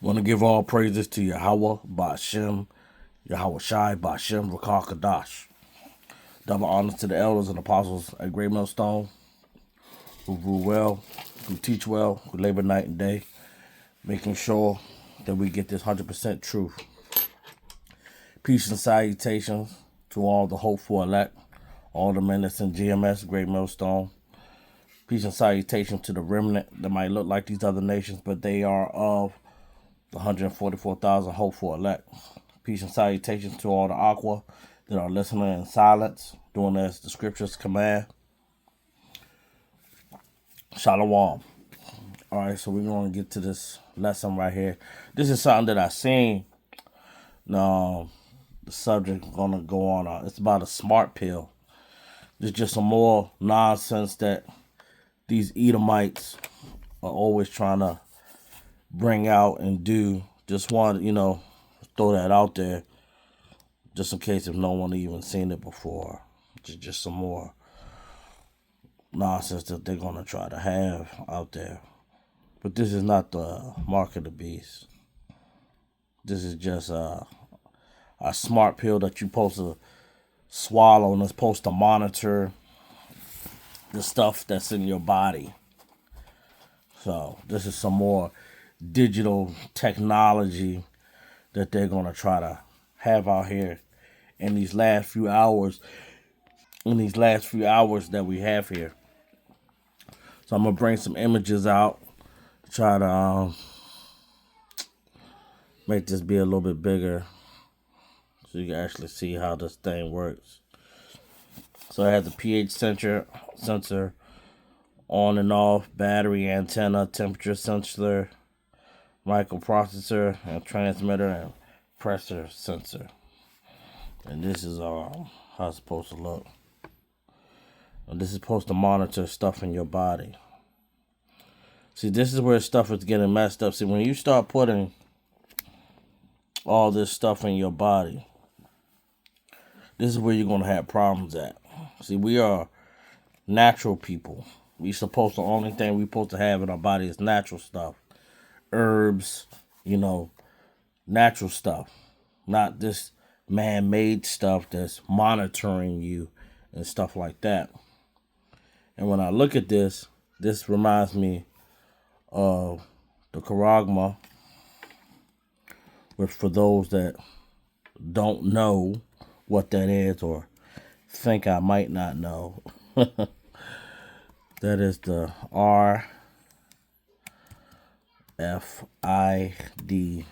Want to give all praises to Yahweh, Ba'ashem, Yahweh Shai, Ba'ashem, Rakah Kadash. Double honors to the elders and apostles at Great Millstone, who rule well, who teach well, who labor night and day, making sure that we get this 100% truth. Peace and salutations to all the hopeful elect, all the men that's in GMS, Great Millstone. Peace and salutation to the remnant that might look like these other nations, but they are of the 144,000 hopeful elect. Peace and salutations to all the Aqua that are listening in silence, doing as the scriptures command. Shalom. All right, so we're going to get to this lesson right here. This is something that I seen. The subject going to go on. It's about a smart pill. There's just some more nonsense that these Edomites are always trying to bring out and do. Just want to, throw that out there just in case if no one even seen it before. Just some more nonsense that they're going to try to have out there. But this is not the mark of the beast. This is just a smart pill that you're supposed to swallow and it's supposed to monitor the stuff that's in your body. So this is some more digital technology that they're going to try to have out here in these last few hours. That we have here. So I'm going to bring some images out, try to make this be a little bit bigger so you can actually see how this thing works. So I have the pH sensor, on and off, battery, antenna, temperature sensor, microprocessor, and transmitter, and pressure sensor. And this is how it's supposed to look. And this is supposed to monitor stuff in your body. See, this is where stuff is getting messed up. See, when you start putting all this stuff in your body, this is where you're going to have problems at. See, we are natural people. The only thing we're supposed to have in our body is natural stuff. Herbs, natural stuff. Not this man-made stuff that's monitoring you and stuff like that. And when I look at this reminds me of the Charagma, which for those that don't know what that is or think I might not know, that is the RFID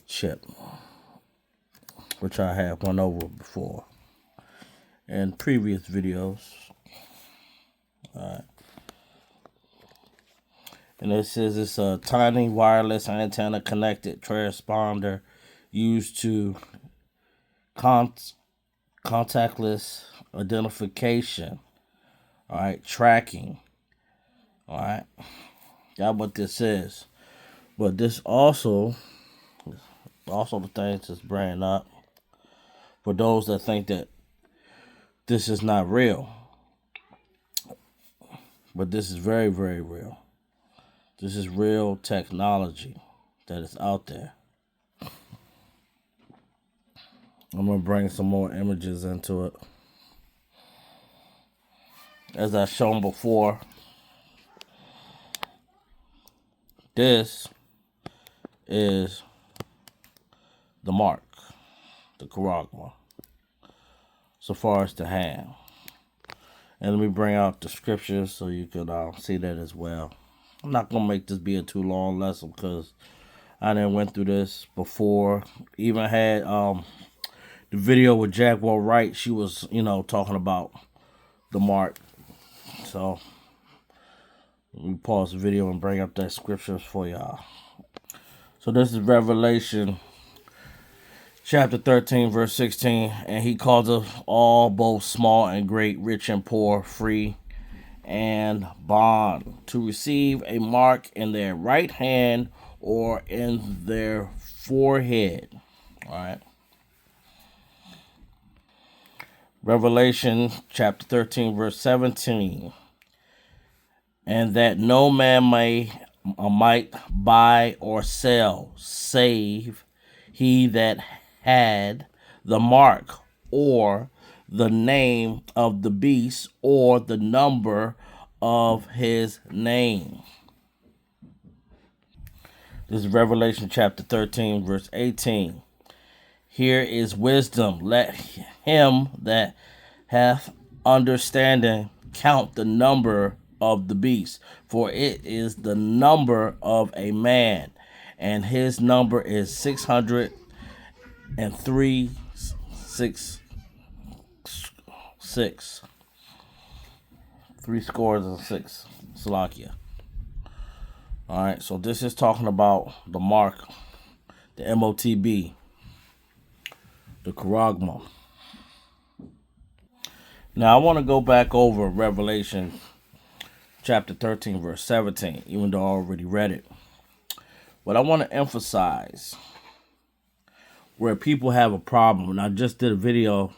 chip, which I have went over before in previous videos. Alright. And it says it's a tiny wireless antenna connected transponder used to contactless identification. Alright, tracking. Alright. That's what this is. But this also the thing to bring up for those that think that this is not real. But this is very, very real. This is real technology that is out there. I'm going to bring some more images into it. As I've shown before, this is the mark, the Charagma, so far as the hand. And let me bring out the scriptures so you can see that as well. I'm not going to make this be a too long lesson because I done went through this before. Even had the video with Jaguar Wright. She was, talking about the mark. So let me pause the video and bring up that scriptures for y'all. So this is Revelation chapter 13, verse 16. And he calls us all, both small and great, rich and poor, free and bond, to receive a mark in their right hand or in their forehead. All right. Revelation chapter 13, verse 17. And that no man might buy or sell, save he that had the mark or the name of the beast or the number of his name. This is Revelation chapter 13, verse 18. Here is wisdom. Let him that hath understanding count the number of the beast, for it is the number of a man, and his number is 603 six. 6. Salakia. All right, so this is talking about the mark, the MOTB, the Charagma. Now I want to go back over Revelation chapter 13, verse 17, even though I already read it. But I want to emphasize where people have a problem. And I just did a video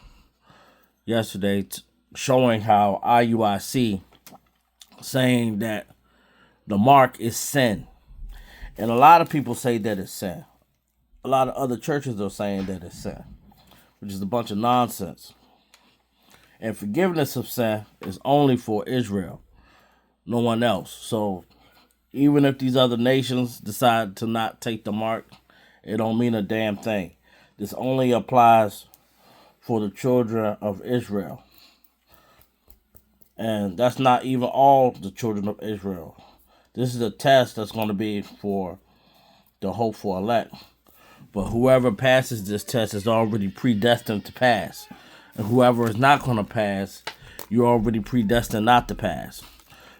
yesterday showing how IUIC saying that the mark is sin. And a lot of people say that it's sin. A lot of other churches are saying that it's sin, which is a bunch of nonsense. And forgiveness of sin is only for Israel, no one else. So even if these other nations decide to not take the mark, it don't mean a damn thing. This only applies for the children of Israel. And that's not even all the children of Israel. This is a test that's going to be for the hopeful elect. But whoever passes this test is already predestined to pass. And whoever is not going to pass, you're already predestined not to pass.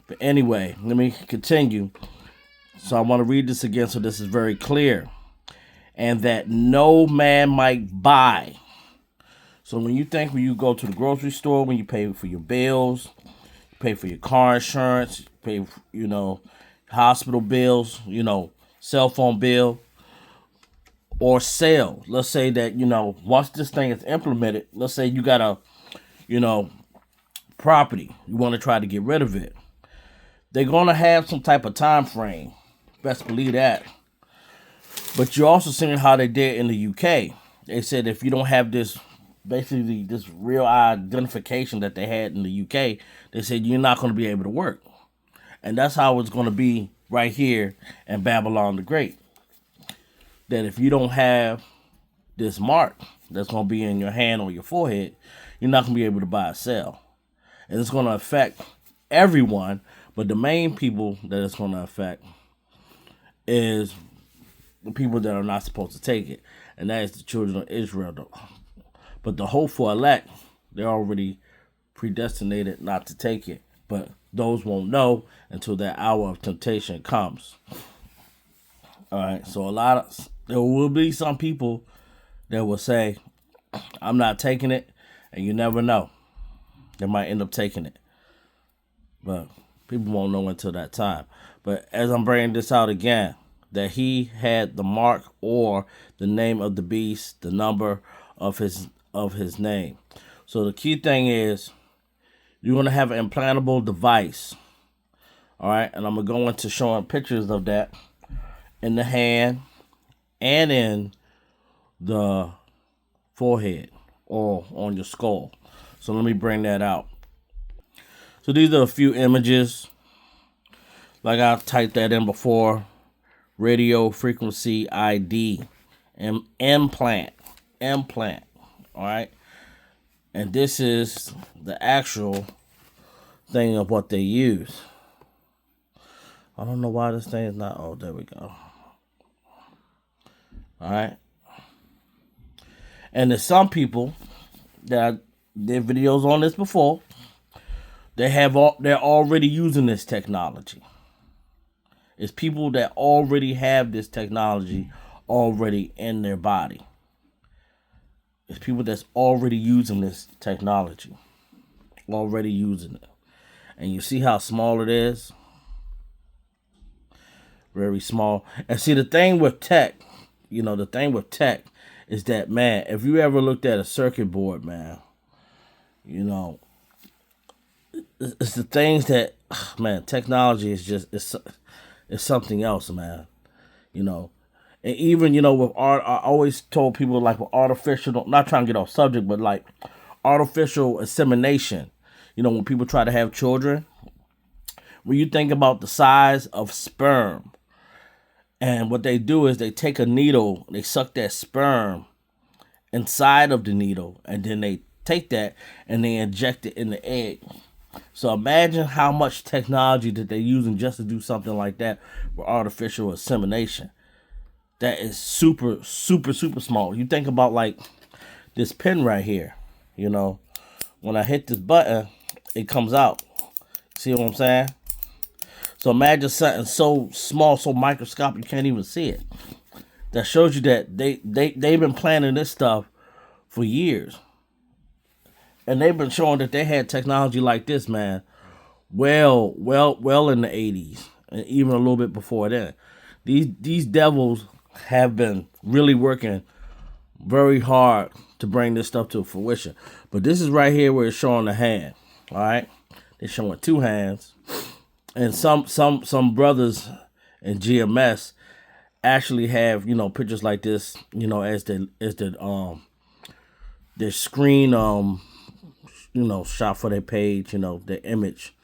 But anyway, let me continue. So I want to read this again so this is very clear. And that no man might buy. So when you go to the grocery store, when you pay for your bills, you pay for your car insurance, you pay for, hospital bills, cell phone bill, or sale. Let's say that, once this thing is implemented, let's say you got a, property, you want to try to get rid of it. They're going to have some type of time frame. Best believe that. But you're also seeing how they did in the UK. They said if you don't have this, basically this real identification that they had in the UK, they said you're not going to be able to work. And that's how it's going to be right here in Babylon the Great. That if you don't have this mark that's going to be in your hand or your forehead, you're not going to be able to buy or sell. And it's going to affect everyone, but the main people that it's going to affect is the people that are not supposed to take it. And that is the children of Israel. But the hopeful elect, they're already predestinated not to take it. But those won't know until that hour of temptation comes. All right, so there will be some people that will say, I'm not taking it, and you never know. They might end up taking it. But people won't know until that time. But as I'm bringing this out again, that he had the mark or the name of the beast, the number of his name. So the key thing is, you're going to have an implantable device. All right, and I'm going to go into showing pictures of that in the hand and in the forehead or on your skull. So let me bring that out. So these are a few images. Like I typed that in before. Radio frequency ID. Implant. All right. And this is the actual thing of what they use. I don't know why this thing is not. Oh, there we go. All right. And there's some people that did videos on this before. They're already using this technology. It's people that already have this technology already in their body. It's people that's already using this technology. Already using it. And you see how small it is? Very small. And see, the thing with tech is that, man, if you ever looked at a circuit board, man, it's the things that, man, technology is just, is something else, man. You know, and even with art, I always told people like with artificial, not trying to get off subject, but like artificial insemination. When people try to have children, when you think about the size of sperm, and what they do is they take a needle, they suck that sperm inside of the needle, and then they take that and they inject it in the egg. So imagine how much technology that they're using just to do something like that with artificial insemination. That is super, super, super small. You think about like this pen right here. When I hit this button, it comes out. See what I'm saying? So imagine something so small, so microscopic, you can't even see it. That shows you that they've been planning this stuff for years. And they've been showing that they had technology like this, man, well in the 80s, and even a little bit before then. These devils have been really working very hard to bring this stuff to fruition. But this is right here where it's showing the hand. All right, they're showing two hands, and some brothers in GMS actually have pictures like this, as their screen shot for their page, their image.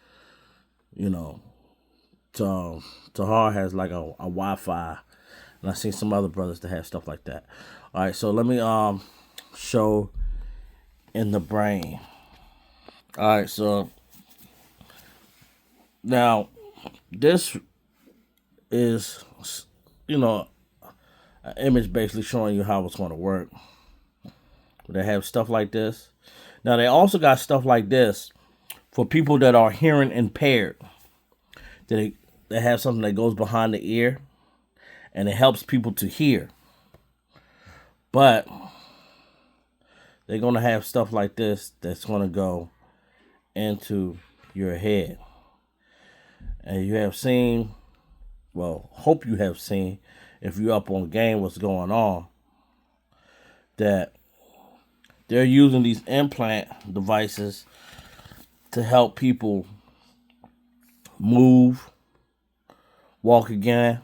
Tahar has like a Wi-Fi, and I seen some other brothers that have stuff like that. All right, so let me show in the brain. All right, so now this is an image basically showing you how it's going to work. They have stuff like this. Now they also got stuff like this for people that are hearing impaired. They have something that goes behind the ear, and it helps people to hear. But they're going to have stuff like this that's going to go into your head. And you have seen, hope you have seen, if you're up on game, what's going on, that they're using these implant devices to help people move, walk again.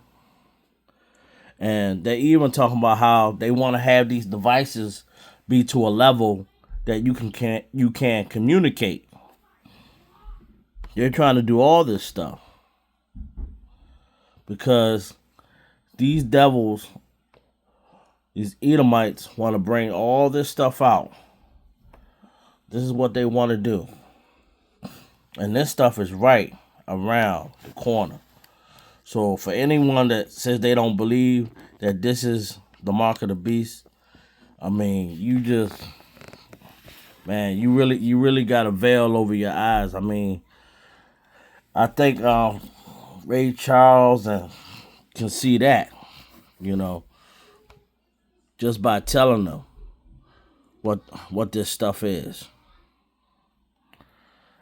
And they even talking about how they want to have these devices be to a level that you can communicate. They're trying to do all this stuff because these devils, these Edomites, want to bring all this stuff out. This is what they want to do. And this stuff is right around the corner. So for anyone that says they don't believe that this is the mark of the beast, I mean, you really got a veil over your eyes. I mean, I think Ray Charles can see that, just by telling them what this stuff is.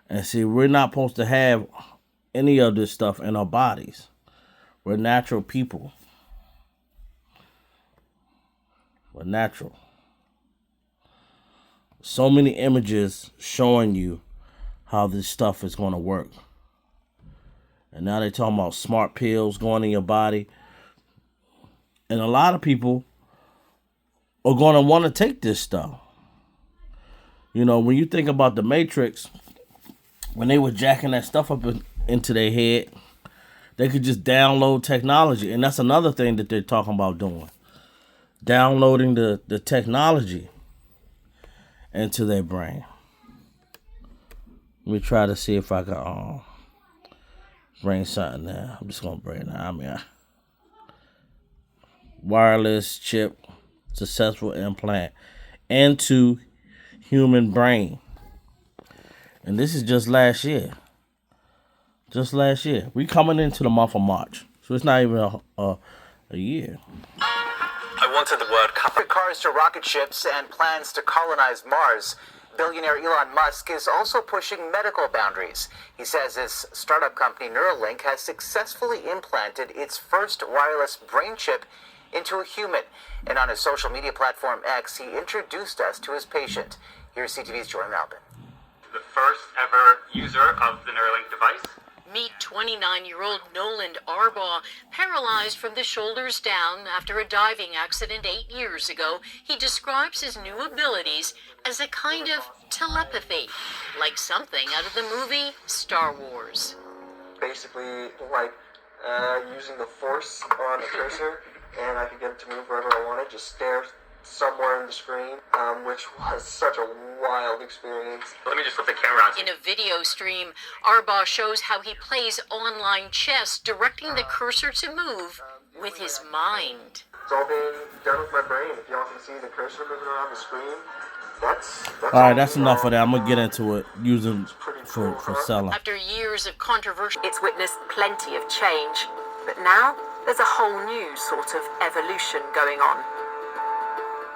And see, we're not supposed to have any of this stuff in our bodies. We're natural people. We're natural. So many images showing you how this stuff is going to work. And now they're talking about smart pills going in your body. And a lot of people are going to want to take this stuff. When you think about the Matrix, when they were jacking that stuff up into their head, they could just download technology. And that's another thing that they're talking about doing. Downloading the technology into their brain. Let me try to see if I can bring something there. I'm just going to bring it now. Wireless chip, successful implant into human brain. And this is just last year. We coming into the month of March. So it's not even a year. I wanted the word cars to rocket ships and plans to colonize Mars. Billionaire Elon Musk is also pushing medical boundaries. He says his startup company Neuralink has successfully implanted its first wireless brain chip into a human. And on his social media platform X, he introduced us to his patient. Here's CTV's Jordan Albin. The first ever user of the Neuralink device? Meet 29-year-old Noland Arbaugh, paralyzed from the shoulders down after a diving accident 8 years ago. He describes his new abilities as a kind of telepathy, like something out of the movie Star Wars. Basically, like using the force on the cursor, and I could get it to move wherever I wanted, just stare somewhere in the screen, which was such a wild experience. Let me just put the camera on. In a video stream, Arbaugh shows how he plays online chess, directing the cursor to move with his mind. It's all being done with my brain. If y'all can see the cursor moving around the screen, that's All right, that's enough of that. I'm gonna get into it using for selling. After years of controversy, It's witnessed plenty of change, but now there's a whole new sort of evolution going on.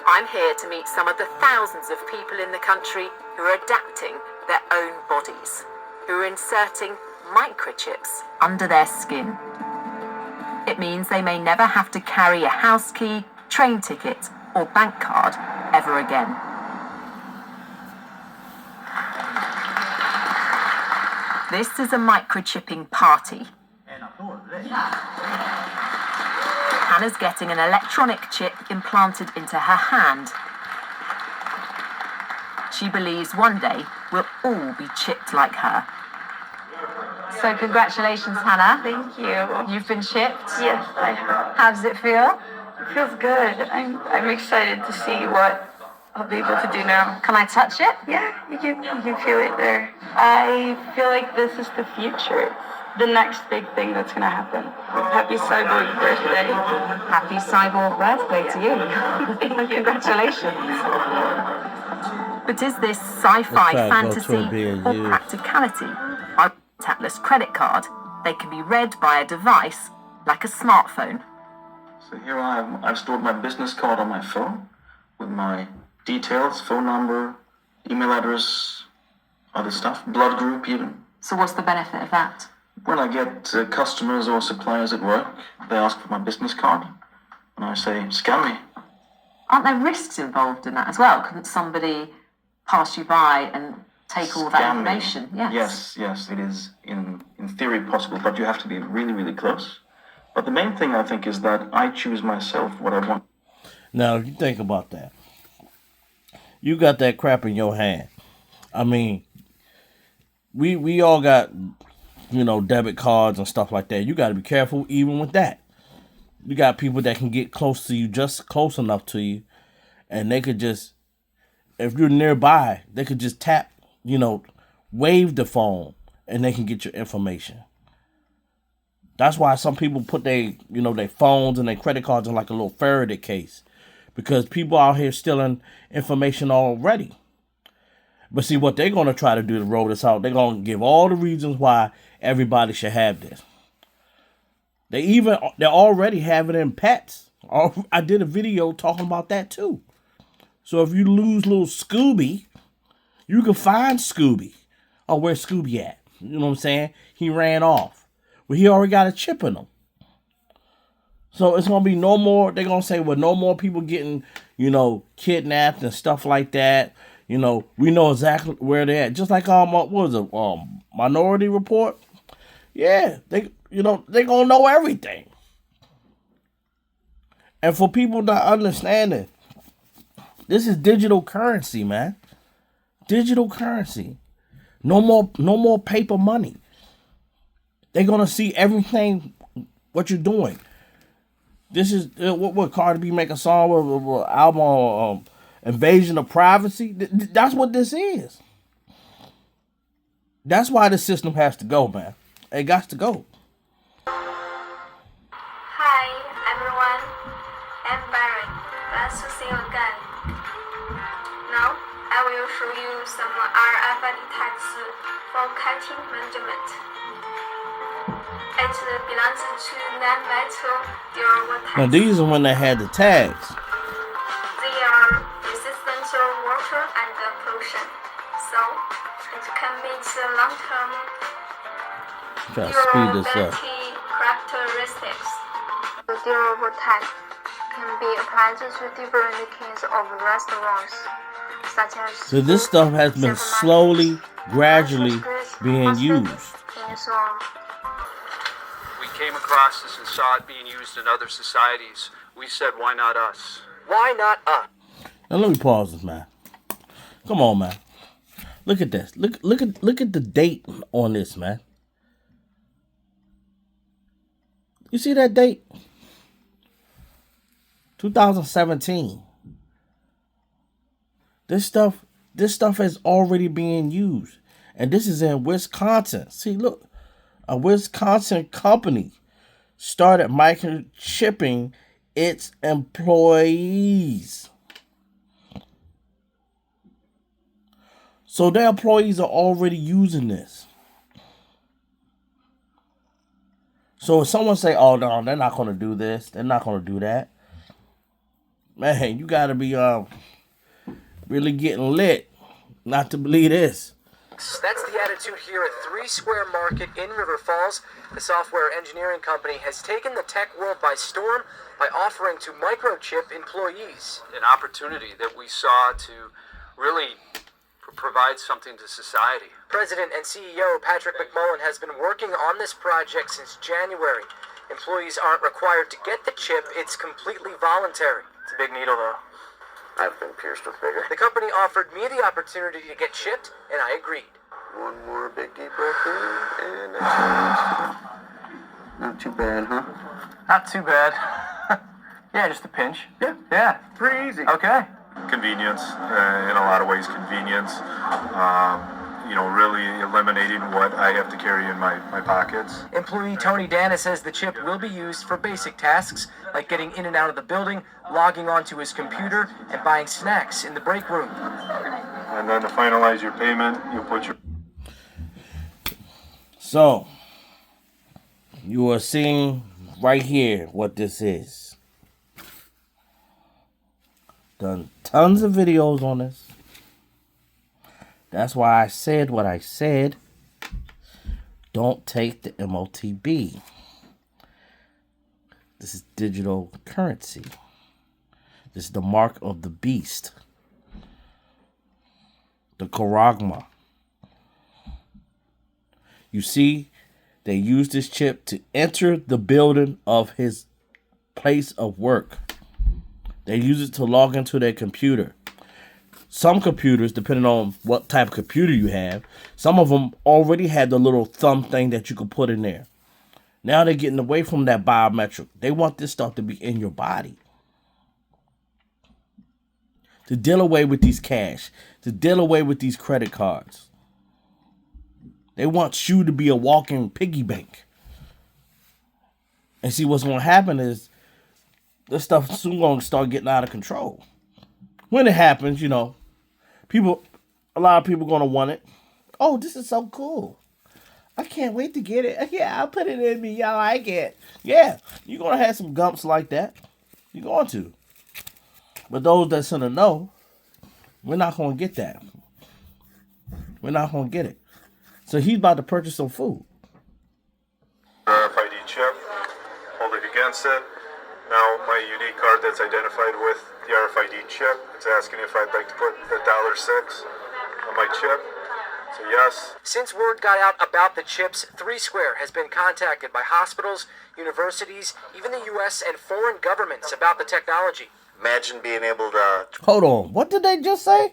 I'm here to meet some of the thousands of people in the country who are adapting their own bodies, who are inserting microchips under their skin. It means they may never have to carry a house key, train ticket, or bank card ever again. This is a microchipping party. Hannah's getting an electronic chip implanted into her hand. She believes one day we'll all be chipped like her. So congratulations, Hannah. Thank you. You've been chipped. Yes, I have. How does it feel? It feels good. I'm excited to see what I'll be able to do now. Can I touch it? Yeah, you can feel it there. I feel like this is the future. The next big thing that's gonna happen. Happy cyborg birthday. Happy cyborg birthday to you. Congratulations. But is this sci-fi Let's try to go fantasy to being or used. practicality? Our contactless credit card, they can be read by a device like a smartphone. So here I've stored my business card on my phone with my details, phone number, email address, other stuff, blood group even. So what's the benefit of that? When I get customers or suppliers at work, they ask for my business card, and I say, scan me. Aren't there risks involved in that as well? Couldn't somebody pass you by and take all that Scan me. information? Yes, it is in theory possible, but you have to be really, really close. But the main thing I think is that I choose myself what I want. Now, if you think about that, you got that crap in your hand. I mean, we all got, debit cards and stuff like that. You got to be careful even with that. You got people that can get close to you, just close enough to you, and they could just, if you're nearby, they could just tap, wave the phone, and they can get your information. That's why some people put their phones and their credit cards in like a little Faraday case, because people out here stealing information already. But see, what they're going to try to do to roll this out, they're going to give all the reasons why everybody should have this. They're already having it in pets. I did a video talking about that too. So if you lose little Scooby, you can find Scooby. Oh, where's Scooby at? You know what I'm saying? He ran off. But he already got a chip in him. So it's going to be no more, they're going to say, well, no more people getting, kidnapped and stuff like that. We know exactly where they're at. Just like, what was it, Minority Report? Yeah, they're going to know everything. And for people not understanding, this is digital currency, man. Digital currency. No more paper money. They're going to see everything, what you're doing. This is, what Cardi B make a song with album, Invasion of Privacy. That's what this is. That's why the system has to go, man. It got to go. Hi everyone, I'm Baron. Let's sing again. Now I will show you some RFID tags for cutting management. It belongs to non-metal durable tags. Now these are when they had the tags. They are resistant to water and pollution, so it can meet long-term Try to speed this up. durability characteristics. The durable tag can be applied to different kinds of restaurants, such as So this stuff has been slowly, gradually being used. in some came across this and saw it being used in other societies, we said, why not us? Why not us? Now let me pause this, man. Come on, man. Look at this. Look at the date on this, man. You see that date? 2017. This stuff is already being used. And this is in Wisconsin. See, look. A Wisconsin company started microchipping its employees. So their employees are already using this. So if someone say, oh, no, they're not going to do this, they're not going to do that, man, you got to be really getting lit not to believe this. That's the attitude here at 3 Square Market in River Falls. The software engineering company has taken the tech world by storm by offering to microchip employees. An opportunity that we saw to really provide something to society. President and CEO Patrick McMullen has been working on this project since January. Employees aren't required to get the chip. It's completely voluntary. It's a big needle, though. I've been pierced with bigger. The company offered me the opportunity to get chipped, and I agreed. One more big deep breath in, and exhale. Not too bad, huh? Not too bad. Yeah, just a pinch. Yeah. Pretty easy. Okay. Convenience, in a lot of ways convenience, really eliminating what I have to carry in my pockets. Employee Tony Dana says the chip will be used for basic tasks like getting in and out of the building, logging onto his computer, and buying snacks in the break room. And then to finalize your payment, you put your... So, you are seeing right here what this is. Done tons of videos on this. That's why I said what I said. Don't take the MOTB. This is digital currency. This is the mark of the beast. The Charagma. You see, they use this chip to enter the building of his place of work. They use it to log into their computer. Some computers, depending on what type of computer you have, some of them already had the little thumb thing that you could put in there. Now they're getting away from that biometric. They want this stuff to be in your body. To deal away with these cash. To deal away with these credit cards. They want you to be a walking piggy bank. And see, what's going to happen is this stuff soon going to start getting out of control. When it happens, a lot of people going to want it. Oh, this is so cool. I can't wait to get it. Yeah, I'll put it in me. Y'all like it. Yeah, you're going to have some gumps like that. You're going to. But those that's in the know, we're not going to get that. We're not going to get it. So he's about to purchase some food. RFID chip. Hold it against it. Now my unique card that's identified with the RFID chip. It's asking if I'd like to put the $6 on my chip. So yes. Since word got out about the chips, 3 Square has been contacted by hospitals, universities, even the U.S. and foreign governments about the technology. Imagine being able to... Hold on. What did they just say?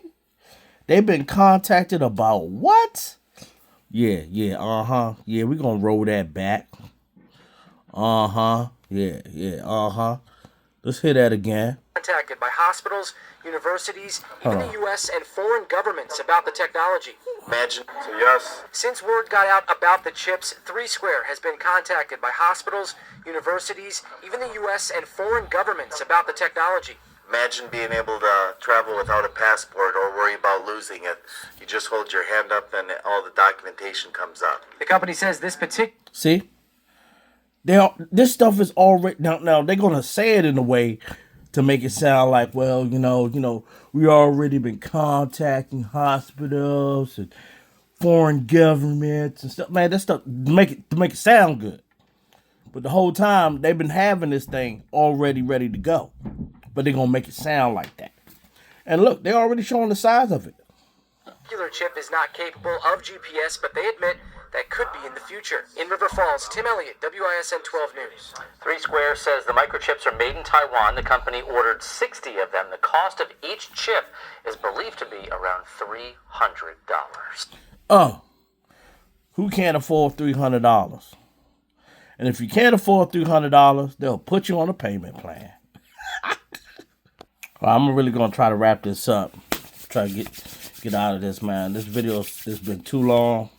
They've been contacted about what? Yeah, we're going to roll that back. Let's hear that again. Contacted by hospitals, universities, even the U.S. and foreign governments about the technology. Imagine. So yes. Since word got out about the chips, 3 Square has been contacted by hospitals, universities, even the U.S. and foreign governments about the technology. Imagine being able to travel without a passport or worry about losing it. You just hold your hand up and all the documentation comes up. The company says this particular... See? This stuff is already... Now, they're going to say it in a way to make it sound like, well, we already been contacting hospitals and foreign governments and stuff. Man, that stuff to make it sound good. But the whole time, they've been having this thing already ready to go. But they're going to make it sound like that. And look, they're already showing the size of it. The chip is not capable of GPS, but they admit that could be in the future. In River Falls, Tim Elliott, WISN 12 News. Three Square says the microchips are made in Taiwan. The company ordered 60 of them. The cost of each chip is believed to be around $300. Oh, who can't afford $300? And if you can't afford $300, they'll put you on a payment plan. Well, I'm really gonna try to wrap this up. Try to get out of this, man. This has been too long,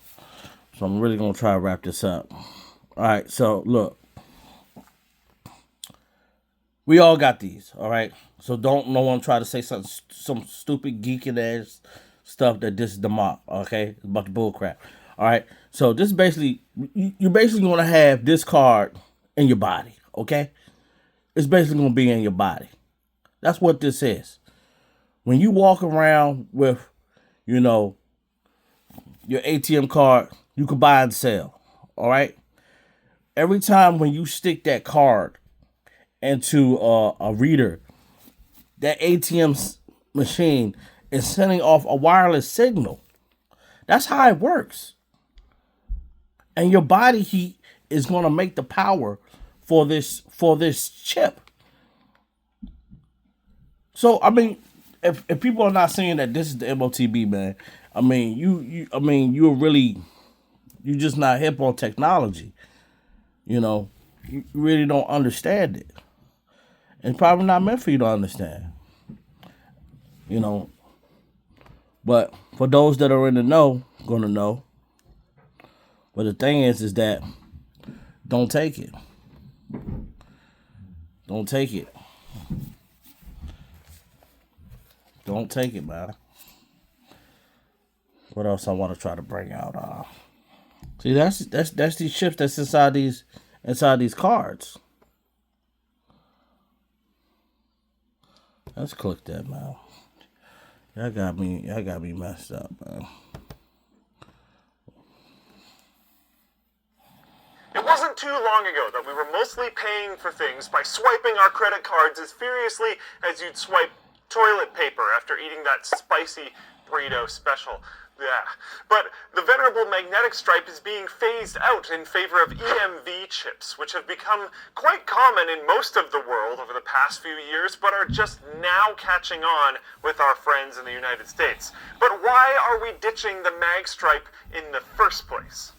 so I'm really gonna try to wrap this up. All right, so look, we all got these. All right, so don't no one try to say some stupid geeking ass stuff that this is the mock. Okay, it's about the bull crap. All right, so this basically you're basically gonna have this card in your body. Okay, it's basically gonna be in your body. That's what this is. When you walk around with, you know, your ATM card, you can buy and sell. All right. Every time when you stick that card into a reader, that ATM machine is sending off a wireless signal. That's how it works. And your body heat is going to make the power for this chip. So I mean, if people are not saying that this is the MOTB, man, I mean you're just not hip on technology. You know, you really don't understand it. It's probably not meant for you to understand. You know, but for those that are in the know, gonna know. But the thing is that don't take it. Don't take it. Don't take it, man. What else I want to try to bring out? See, that's these chips that's inside these cards. Let's click that, man. Y'all got me messed up, man. It wasn't too long ago that we were mostly paying for things by swiping our credit cards as furiously as you'd swipe toilet paper after eating that spicy burrito special. Yeah. But the venerable magnetic stripe is being phased out in favor of EMV chips, which have become quite common in most of the world over the past few years, but are just now catching on with our friends in the United States. But why are we ditching the mag stripe in the first place?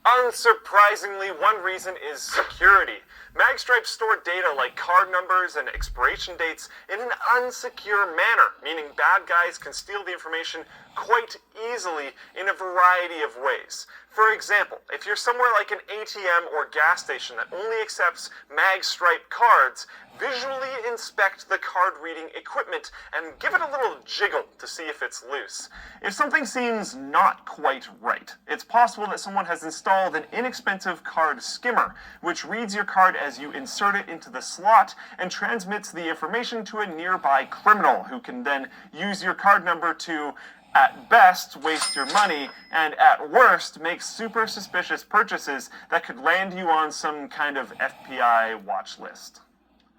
Unsurprisingly, one reason is security. Magstripes store data like card numbers and expiration dates in an unsecure manner, meaning bad guys can steal the information quite easily in a variety of ways. For example, if you're somewhere like an ATM or gas station that only accepts Magstripe cards, visually inspect the card reading equipment and give it a little jiggle to see if it's loose. If something seems not quite right, it's possible that someone has installed an inexpensive card skimmer, which reads your card as you insert it into the slot and transmits the information to a nearby criminal who can then use your card number to, at best, waste your money, and at worst, make super suspicious purchases that could land you on some kind of FBI watch list.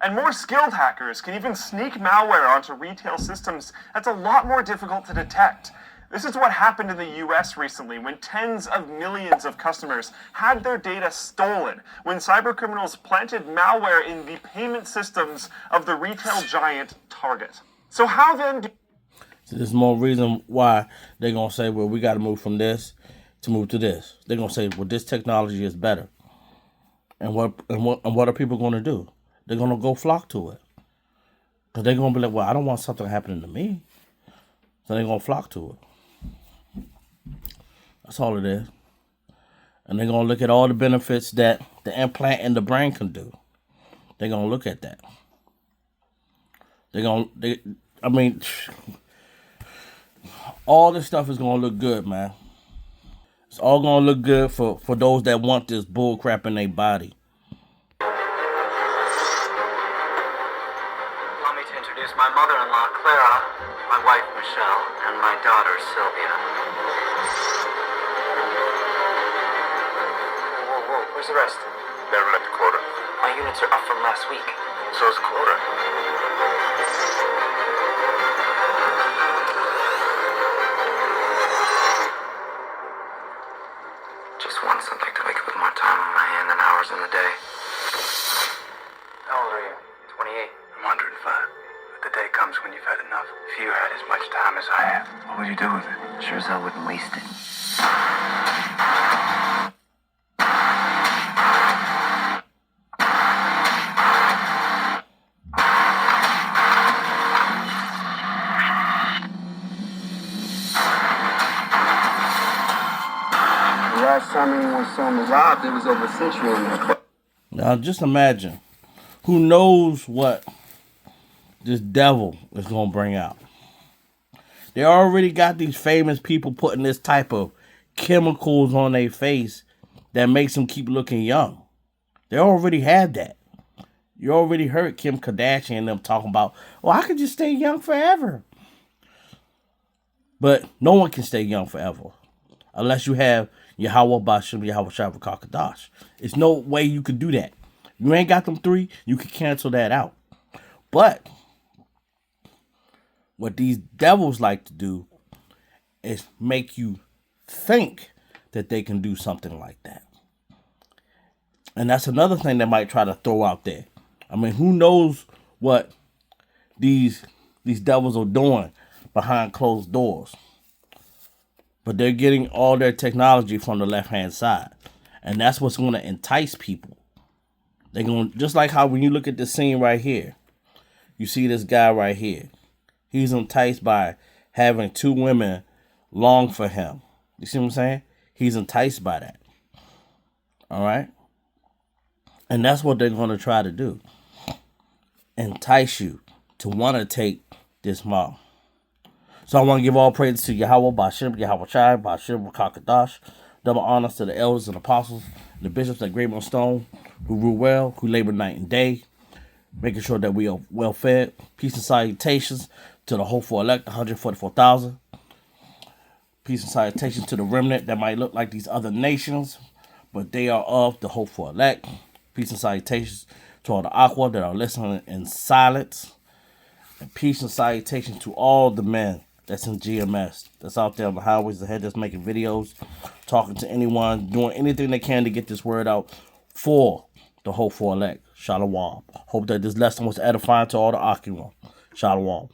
And more skilled hackers can even sneak malware onto retail systems that's a lot more difficult to detect. This is what happened in the US recently when tens of millions of customers had their data stolen when cybercriminals planted malware in the payment systems of the retail giant Target. So how then do... So there's more reason why they're going to say, well, we got to move from this to move to this. They're going to say, well, this technology is better. And what are people going to do? They're going to go flock to it. Because they're going to be like, well, I don't want something happening to me. So they're going to flock to it. That's all it is. And they're going to look at all the benefits that the implant in the brain can do. They're going to look at that. All this stuff is going to look good, man. It's all going to look good for those that want this bull crap in their body. Allow me to introduce my mother-in-law, Clara, my wife, Michelle, and my daughter, Sylvia. Whoa, where's the rest? Never met the quota. My units are up from last week. So is the quota. Just But the day comes when you've had enough. If you had as much time as I have, what would you do with it? Sure as hell wouldn't waste it. The last time anyone saw me robbed, it was over a century on that. Now, just imagine who knows what this devil is going to bring out. They already got these famous people putting this type of chemicals on their face that makes them keep looking young. They already had that. You already heard Kim Kardashian and them talking about, well, I could just stay young forever. But no one can stay young forever unless you have Yahweh Bashem, Yahweh Shavakakadash. It's no way you could do that. You ain't got them three, you can cancel that out. But what these devils like to do is make you think that they can do something like that. And that's another thing they might try to throw out there. I mean, who knows what these devils are doing behind closed doors. But they're getting all their technology from the left-hand side. And that's what's going to entice people. They're going, just like how when you look at this scene right here, you see this guy right here. He's enticed by having two women long for him. You see what I'm saying? He's enticed by that. All right? And that's what they're going to try to do. Entice you to want to take this mark. So I want to give all praise to Yahweh, Bashem, Yahweh Shai, Bashem, Kakadash. Double honors to the elders and apostles, the bishops that grave on stone, who rule well, who labor night and day, making sure that we are well fed. Peace and salutations to the hopeful elect, 144,000. Peace and salutations to the remnant that might look like these other nations, but they are of the hopeful elect. Peace and salutations to all the Aqua that are listening in silence. And peace and salutations to all the men that's in GMS, that's out there on the highways ahead, that's making videos, talking to anyone, doing anything they can to get this word out for the hopeful elect. Shalom. Hope that this lesson was edifying to all the Akima. Shalom.